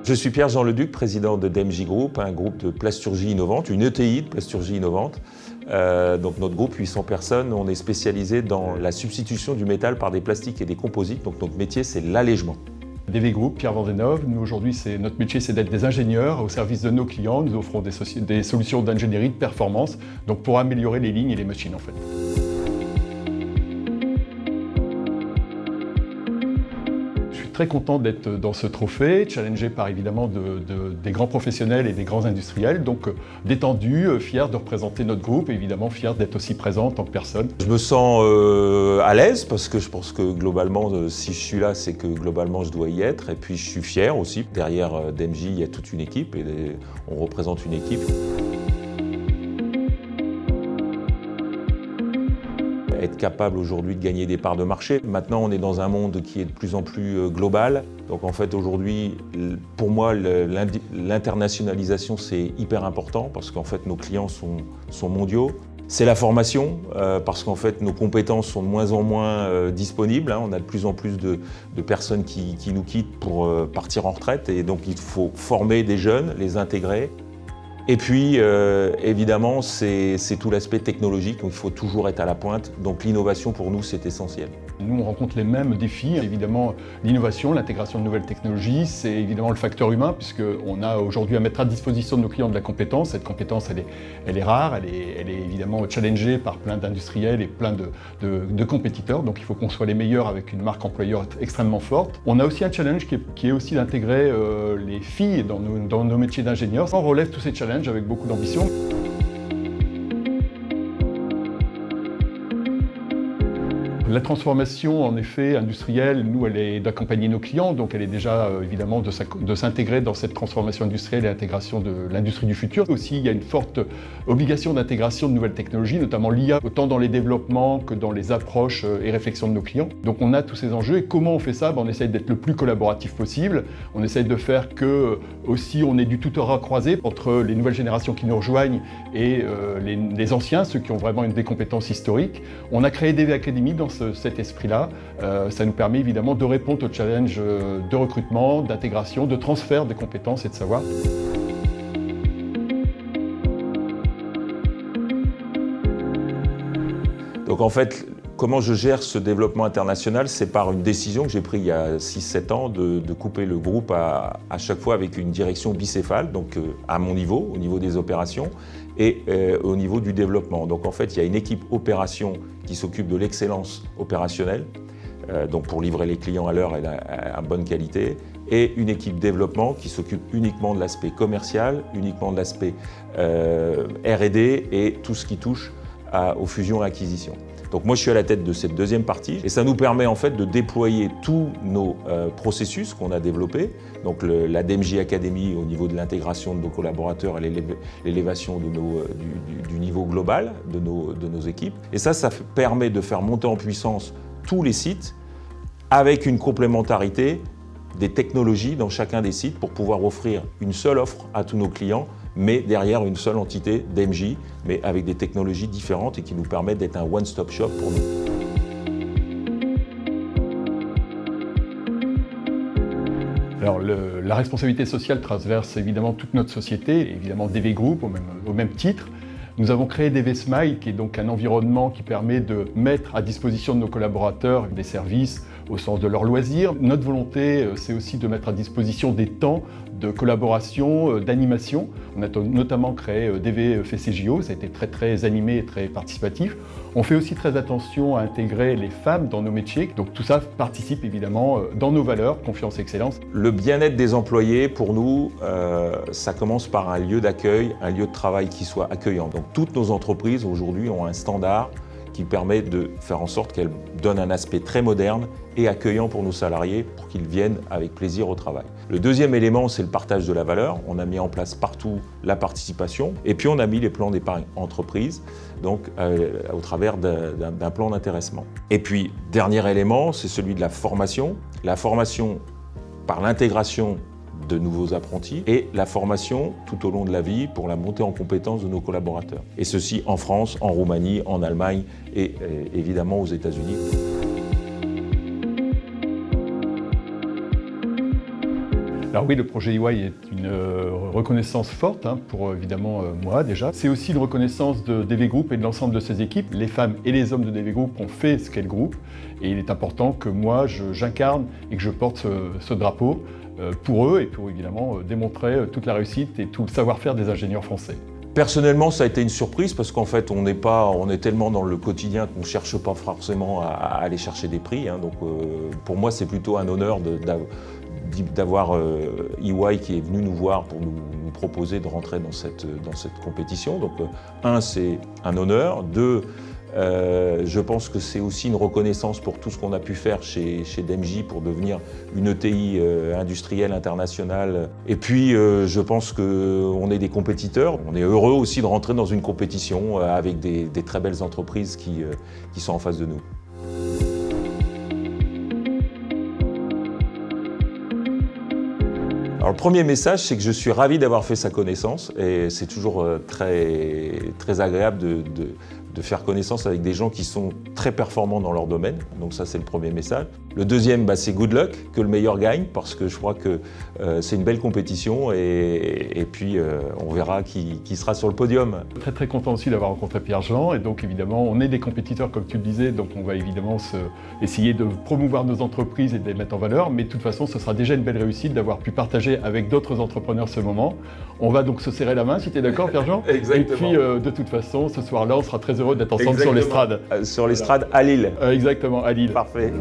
Je suis Pierre-Jean Leduc, président de DMJ Group, un groupe de plasturgie innovante, une ETI de plasturgie innovante. Donc notre groupe, 800 personnes, on est spécialisé dans la substitution du métal par des plastiques et des composites. Donc notre métier, c'est l'allègement. DV Group, Pierre Vandenove, nous aujourd'hui, notre métier, c'est d'être des ingénieurs au service de nos clients. Nous offrons des solutions d'ingénierie de performance, donc pour améliorer les lignes et les machines en fait. Très content d'être dans ce trophée, challengé par évidemment des grands professionnels et des grands industriels, donc détendu, fier de représenter notre groupe et évidemment fier d'être aussi présent en tant que personne. Je me sens à l'aise parce que je pense que globalement, si je suis là, c'est que globalement je dois y être, et puis je suis fier aussi. Derrière DMJ, il y a toute une équipe et on représente une équipe. Être capable aujourd'hui de gagner des parts de marché. Maintenant, on est dans un monde qui est de plus en plus global. Donc en fait, aujourd'hui, pour moi, l'internationalisation, c'est hyper important parce qu'en fait, nos clients sont mondiaux. C'est la formation, parce qu'en fait, nos compétences sont de moins en moins disponibles. On a de plus en plus de personnes qui nous quittent pour partir en retraite. Et donc, il faut former des jeunes, les intégrer. Et puis, évidemment, c'est tout l'aspect technologique, donc il faut toujours être à la pointe. Donc l'innovation, pour nous, c'est essentiel. Nous, on rencontre les mêmes défis. Évidemment, l'innovation, l'intégration de nouvelles technologies, c'est évidemment le facteur humain, puisqu'on a aujourd'hui à mettre à disposition de nos clients de la compétence. Cette compétence, elle est rare, elle est évidemment challengée par plein d'industriels et plein de compétiteurs. Donc il faut qu'on soit les meilleurs avec une marque employeur extrêmement forte. On a aussi un challenge qui est aussi d'intégrer les filles dans nos métiers d'ingénieurs. On relève tous ces challenges avec beaucoup d'ambition. La transformation, en effet, industrielle, nous, elle est d'accompagner nos clients, donc elle est déjà évidemment de s'intégrer dans cette transformation industrielle et l'intégration de l'industrie du futur. Aussi, il y a une forte obligation d'intégration de nouvelles technologies, notamment l'IA, autant dans les développements que dans les approches et réflexions de nos clients. Donc on a tous ces enjeux, et comment on fait ça? On essaye d'être le plus collaboratif possible, on essaye de faire que, aussi, on ait du tutorat croisé entre les nouvelles générations qui nous rejoignent et les anciens, ceux qui ont vraiment des compétences historiques. On a créé DV Academy dans cet esprit-là. Ça nous permet évidemment de répondre aux challenges de recrutement, d'intégration, de transfert des compétences et de savoir. Donc en fait, comment je gère ce développement international? C'est par une décision que j'ai prise il y a 6-7 ans de couper le groupe à chaque fois avec une direction bicéphale, donc à mon niveau, au niveau des opérations, et au niveau du développement. Donc en fait, il y a une équipe opération qui s'occupe de l'excellence opérationnelle, donc pour livrer les clients à l'heure et à bonne qualité, et une équipe développement qui s'occupe uniquement de l'aspect commercial, uniquement de l'aspect R&D et tout ce qui touche aux fusions et acquisitions. Donc moi je suis à la tête de cette deuxième partie et ça nous permet en fait de déployer tous nos processus qu'on a développés, donc la DMJ Academy au niveau de l'intégration de nos collaborateurs et l'élévation du niveau global de nos équipes. Et ça permet de faire monter en puissance tous les sites avec une complémentarité des technologies dans chacun des sites pour pouvoir offrir une seule offre à tous nos clients, mais derrière une seule entité DMJ, mais avec des technologies différentes et qui nous permettent d'être un one-stop shop pour nous. Alors la responsabilité sociale traverse évidemment toute notre société, évidemment DV Group au même titre. Nous avons créé DV Smile, qui est donc un environnement qui permet de mettre à disposition de nos collaborateurs des services au sens de leurs loisirs. Notre volonté, c'est aussi de mettre à disposition des temps de collaboration, d'animation. On a notamment créé DV FCJO, ça a été très animé et très participatif. On fait aussi très attention à intégrer les femmes dans nos métiers, donc tout ça participe évidemment dans nos valeurs, confiance et excellence. Le bien-être des employés, pour nous, ça commence par un lieu d'accueil, un lieu de travail qui soit accueillant. Donc toutes nos entreprises aujourd'hui ont un standard qui permet de faire en sorte qu'elles donnent un aspect très moderne et accueillant pour nos salariés pour qu'ils viennent avec plaisir au travail. Le deuxième élément, c'est le partage de la valeur. On a mis en place partout la participation et puis on a mis les plans d'épargne entreprise, donc au travers d'un plan d'intéressement. Et puis, dernier élément, c'est celui de la formation. La formation par l'intégration de nouveaux apprentis et la formation tout au long de la vie pour la montée en compétences de nos collaborateurs. Et ceci en France, en Roumanie, en Allemagne et évidemment aux États-Unis. Alors oui, le projet EY est une reconnaissance forte pour évidemment moi déjà. C'est aussi une reconnaissance de DV Group et de l'ensemble de ses équipes. Les femmes et les hommes de DV Group ont fait ce qu'est le groupe et il est important que moi j'incarne et que je porte ce drapeau pour eux et pour évidemment démontrer toute la réussite et tout le savoir-faire des ingénieurs français. Personnellement, ça a été une surprise parce qu'en fait, on est tellement dans le quotidien qu'on ne cherche pas forcément à aller chercher des prix. Donc pour moi, c'est plutôt un honneur d'avoir EY qui est venu nous voir pour nous proposer de rentrer dans cette compétition. Donc un, c'est un honneur. Deux, je pense que c'est aussi une reconnaissance pour tout ce qu'on a pu faire chez DEMJ pour devenir une ETI industrielle internationale. Et puis, je pense qu'on est des compétiteurs. On est heureux aussi de rentrer dans une compétition avec des très belles entreprises qui sont en face de nous. Alors, le premier message, c'est que je suis ravi d'avoir fait sa connaissance et c'est toujours très agréable de faire connaissance avec des gens qui sont très performants dans leur domaine. Donc ça, c'est le premier message. Le deuxième, c'est good luck, que le meilleur gagne, parce que je crois que c'est une belle compétition et puis on verra qui sera sur le podium. Très content aussi d'avoir rencontré Pierre-Jean et donc évidemment, on est des compétiteurs comme tu le disais, donc on va évidemment essayer de promouvoir nos entreprises et de les mettre en valeur, mais de toute façon, ce sera déjà une belle réussite d'avoir pu partager avec d'autres entrepreneurs ce moment. On va donc se serrer la main, si tu es d'accord Pierre-Jean. Exactement. Et puis de toute façon, ce soir-là, on sera très heureux d'être ensemble sur l'estrade. Sur l'estrade à Lille. Exactement, à Lille. Parfait.